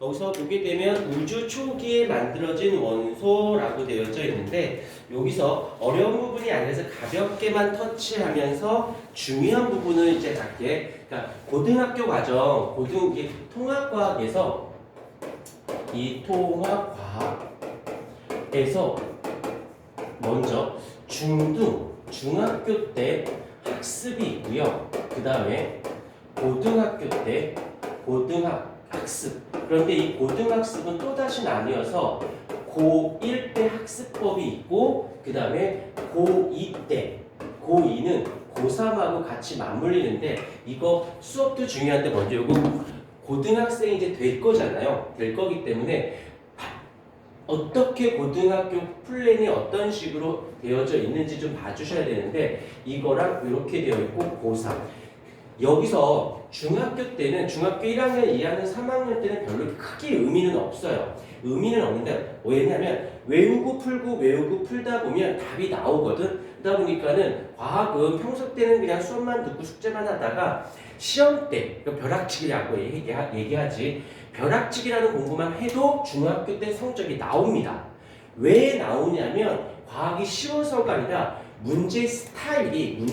여기서 보게 되면 우주 초기에 만들어진 원소라고 되어져 있는데 여기서 어려운 부분이 아니라서 가볍게만 터치하면서 중요한 부분을 이제 갖게 그러니까 고등학교 과정 이게 통합과학에서 이 통합과학에서 먼저 중학교 때 학습이 있고요. 그 다음에 고등학교 때 고등학습. 그런데 이 고등학습은 또다시 나뉘어서 고1 때 학습법이 있고 그 다음에 고2 때 고2는 고3하고 같이 맞물리는데 이거 수업도 중요한데 먼저 이거 고등학생이 이제 될 거잖아요. 될 거기 때문에 어떻게 고등학교 플랜이 어떤 식으로 되어져 있는지 좀 봐주셔야 되는데 이거랑 이렇게 되어 있고 고3 여기서 중학교 때는 중학교 1학년, 2학년, 3학년 때는 별로 크게 의미는 없어요. 의미는 없는데 왜냐면 외우고 풀다 보면 답이 나오거든. 그러다 보니까는 과학은 평소 때는 그냥 수업만 듣고 숙제만 하다가 시험 때 벼락치기라고 얘기하지. 벼락치기라는 공부만 해도 중학교 때 성적이 나옵니다. 왜 나오냐면 과학이 쉬워서가 아니라 문제 스타일이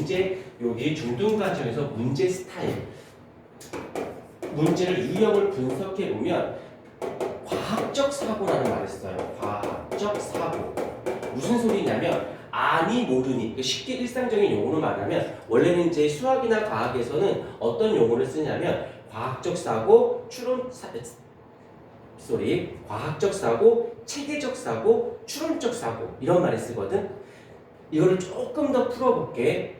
여기 중등과정에서 문제 스타일 문제를 유형을 분석해 보면 과학적 사고라는 말을 써요. 과학적 사고 무슨 소리냐면 아니 모르니 쉽게 일상적인 용어로 말하면 원래는 이제 수학이나 과학에서는 어떤 용어를 쓰냐면 과학적 사고 과학적 사고 체계적 사고 추론적 사고 이런 말을 쓰거든. 이거를 조금 더 풀어볼게.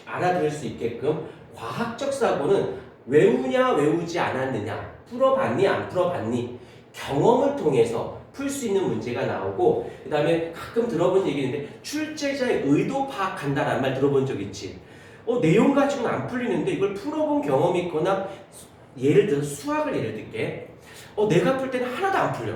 알아들을 수 있게끔. 과학적 사고는 외우냐 외우지 않았느냐, 풀어봤니 안 풀어봤니, 경험을 통해서 풀 수 있는 문제가 나오고 그 다음에 가끔 들어본 얘기인데 출제자의 의도 파악한다라는 말 들어본 적 있지. 내용 가지고는 안 풀리는데 이걸 풀어본 경험이 있거나 예를 들어서 수학을 예를 들게. 내가 풀 때는 하나도 안 풀려.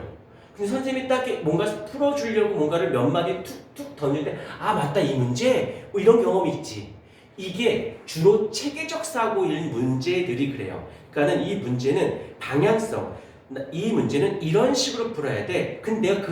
근데 선생님이 딱 뭔가 풀어주려고 뭔가를 몇 마디 툭툭 던지는데 아 맞다 이 문제 이런 경험이 있지. 이게 주로 체계적 사고인 문제들이 그래요. 그러니까는 이 문제는 방향성 이 문제는 이런 식으로 풀어야 돼. 근데 내가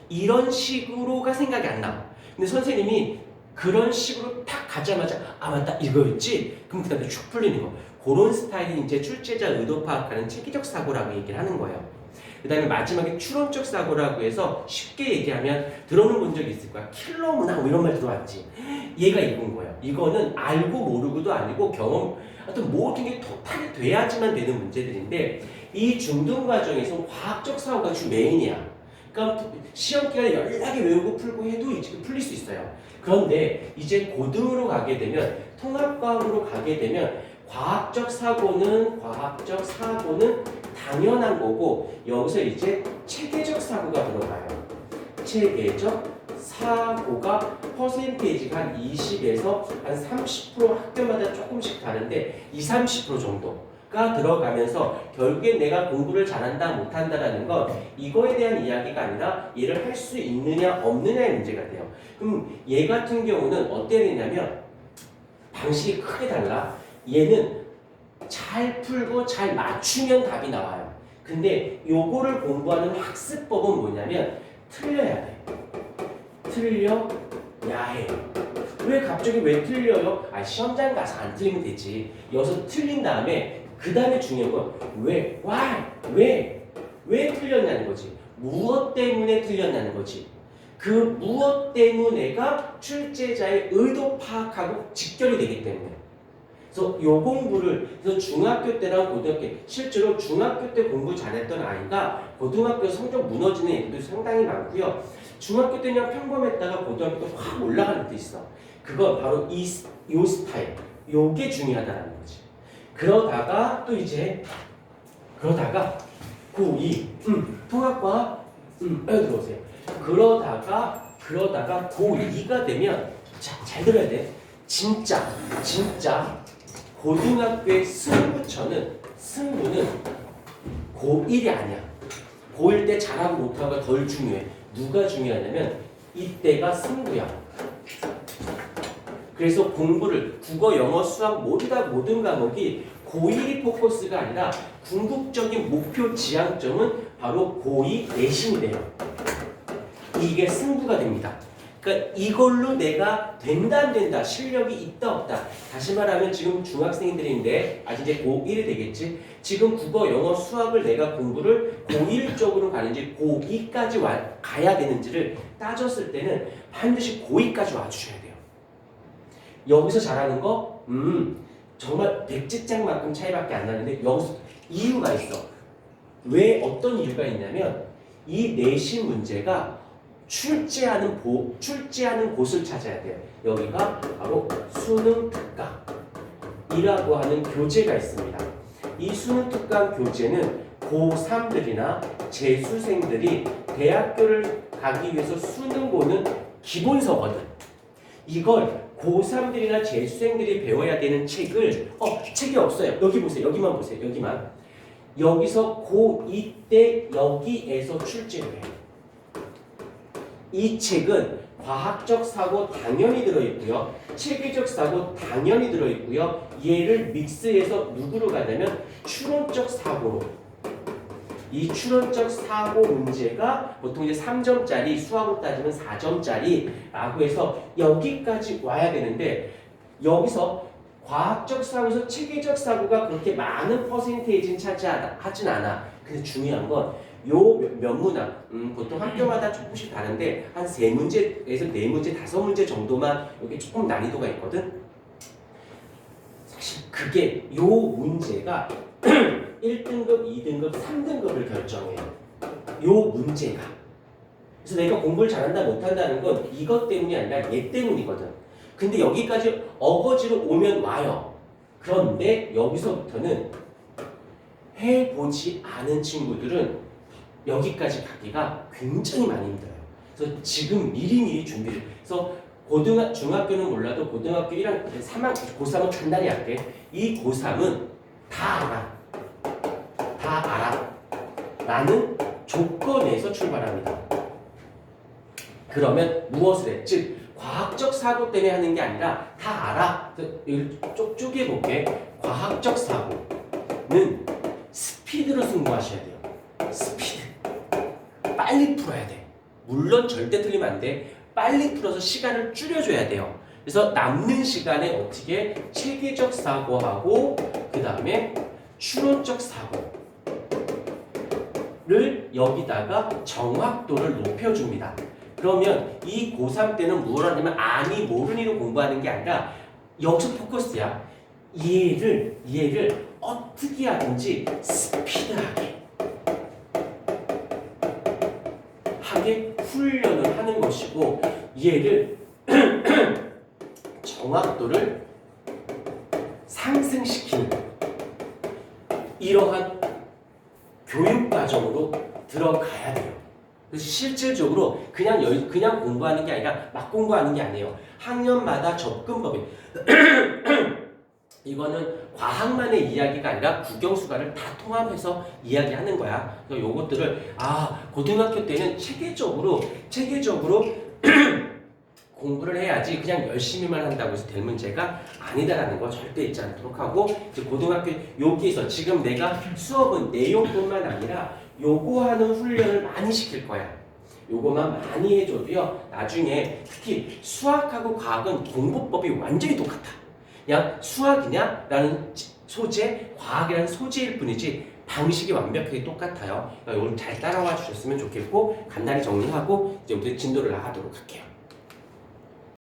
이런 식으로가 생각이 안 나. 근데 선생님이 그런 식으로 탁 가자마자 아 맞다 이거였지? 그럼 그 다음에 쭉 풀리는 거. 그런 스타일이 이제 출제자 의도 파악하는 체계적 사고라고 얘기를 하는 거예요. 그 다음에 마지막에 추론적 사고라고 해서 쉽게 얘기하면 들어는 본 적이 있을 거야. 킬러 문항 이런 말 들어왔지. 얘가 이건 거야. 이거는 알고 모르고도 아니고 경험 하여튼 모든 게 토탈이 돼야지만 되는 문제들인데 이 중등 과정에서 과학적 사고가 주 메인이야. 그러니까 시험 기간에 연락에 외우고 풀고 해도 이제 풀릴 수 있어요. 그런데 이제 고등으로 가게 되면 통합과학으로 가게 되면 과학적 사고는 당연한 거고 여기서 이제 체계적 사고가 들어가요. 체계적 사고가 퍼센테이지가 한 20에서 한 30% 학교마다 조금씩 다른데 20, 30% 정도가 들어가면서 결국엔 내가 공부를 잘한다 못한다라는 건 이거에 대한 이야기가 아니라 얘를 할 수 있느냐 없느냐의 문제가 돼요. 그럼 얘 같은 경우는 어떻게 되냐면 방식이 크게 달라. 얘는 잘 풀고 잘 맞추면 답이 나와요. 근데 요거를 공부하는 학습법은 뭐냐면 틀려야 돼. 틀려야 해. 왜 틀려요? 시험장 가서 안 틀리면 되지. 여기서 틀린 다음에 그 다음에 중요한 건 왜 틀렸냐는 거지. 무엇 때문에 틀렸냐는 거지. 그 무엇 때문에가 출제자의 의도 파악하고 직결이 되기 때문에. 그래서 요 공부를 그래서 중학교 때랑 고등학교 실제로 중학교 때 공부 잘했던 아이가 고등학교 성적 무너지는 애들도 상당히 많고요. 중학교 때 그냥 평범했다가 고등학교 때 확 올라가는 데 있어. 그건 바로 요 스타일. 요게 중요하다는 거지. 그러다가 고2 통합과 들어오세요. 그러다가 고2가 되면 잘 들어야 돼. 진짜 고등학교의 승부는 고1이 아니야. 고1 때 잘하고 못하고가 덜 중요해. 누가 중요하냐면 이때가 승부야. 그래서 공부를 국어, 영어, 수학 모든 과목이 고1이 포커스가 아니라 궁극적인 목표 지향점은 바로 고2 내신이 돼요. 이게 승부가 됩니다. 그러니까 이걸로 내가 된다 안 된다, 실력이 있다 없다. 다시 말하면 지금 중학생들인데 아직 이제 고1이 되겠지. 지금 국어, 영어, 수학을 내가 공부를 고1 쪽으로 가는지 고2까지 가야 되는지를 따졌을 때는 반드시 고2까지 와주셔야 돼요. 여기서 잘하는 거 정말 백지장만큼 차이밖에 안 나는데 여기서 이유가 있어. 왜 어떤 이유가 있냐면 이 내신 문제가 출제하는 곳을 찾아야 돼요. 여기가 바로 수능 특강이라고 하는 교재가 있습니다. 이 수능 특강 교재는 고3들이나 재수생들이 대학교를 가기 위해서 수능 보는 기본서거든. 이걸 고3들이나 재수생들이 배워야 되는 책을 책이 없어요. 여기 보세요. 여기만 보세요. 여기만. 여기서 고2 때 여기에서 출제를 해요. 이 책은 과학적 사고 당연히 들어있고요. 체계적 사고 당연히 들어있고요. 얘를 믹스해서 누구로 가냐면 추론적 사고로. 이 추론적 사고 문제가 보통 이제 3점짜리, 수학으로 따지면 4점짜리라고 해서 여기까지 와야 되는데 여기서 과학적 사고에서 체계적 사고가 그렇게 많은 퍼센테이지는 차지하진 않아. 근데 중요한 건 요 몇 문항, 보통 학교마다 조금씩 다른데 한 3문제에서 4문제, 5문제 정도만 여기 조금 난이도가 있거든. 사실 그게 요 문제가 1등급, 2등급, 3등급을 결정해요. 요 문제가. 그래서 내가 공부를 잘한다 못한다는 건 이것 때문이 아니라 얘 때문이거든. 근데 여기까지 어거지로 오면 와요. 그런데 여기서부터는 해보지 않은 친구들은 여기까지 가기가 굉장히 많이 힘들어요. 그래서 지금 미리미리 준비를. 그래서 중학교는 몰라도 고등학교 1학년, 고3은 간단히 할게. 이 고3은 다 알아. 다 알아. 라는 조건에서 출발합니다. 그러면 무엇을 해? 즉, 과학적 사고 때문에 하는 게 아니라 다 알아. 여기 쪽 쪼개볼게. 과학적 사고는 스피드로 승부하셔야 돼요. 스피드. 빨리 풀어야 돼. 물론 절대 틀리면 안 돼. 빨리 풀어서 시간을 줄여줘야 돼요. 그래서 남는 시간에 어떻게 체계적 사고하고 그 다음에 추론적 사고를 여기다가 정확도를 높여줍니다. 그러면 이 고3 때는 뭘 하냐면 아니 모르니로 공부하는 게 아니라 여기서 포커스야. 얘를 어떻게 하든지 스피드하게 훈련을 하는 것이고 얘를 정확도를 상승시키는 이러한 교육 과정으로 들어가야 돼요. 그래서 실질적으로 그냥 공부하는 게 아니라 막 공부하는 게 아니에요. 학년마다 접근법이 이거는 과학만의 이야기가 아니라 국영수가를 다 통합해서 이야기하는 거야. 그래서 요것들을 고등학교 때는 체계적으로 공부를 해야지 그냥 열심히만 한다고 해서 될 문제가 아니다라는 거 절대 잊지 않도록 하고 이제 고등학교 여기에서 지금 내가 수업은 내용뿐만 아니라 요거 하는 훈련을 많이 시킬 거야. 요거만 많이 해줘도요. 나중에 특히 수학하고 과학은 공부법이 완전히 똑같아. 그냥 수학이냐라는 소재, 과학이라는 소재일 뿐이지 방식이 완벽하게 똑같아요. 그러니까 이걸 잘 따라와 주셨으면 좋겠고 간단히 정리하고 이제부터 진도를 나가도록 할게요.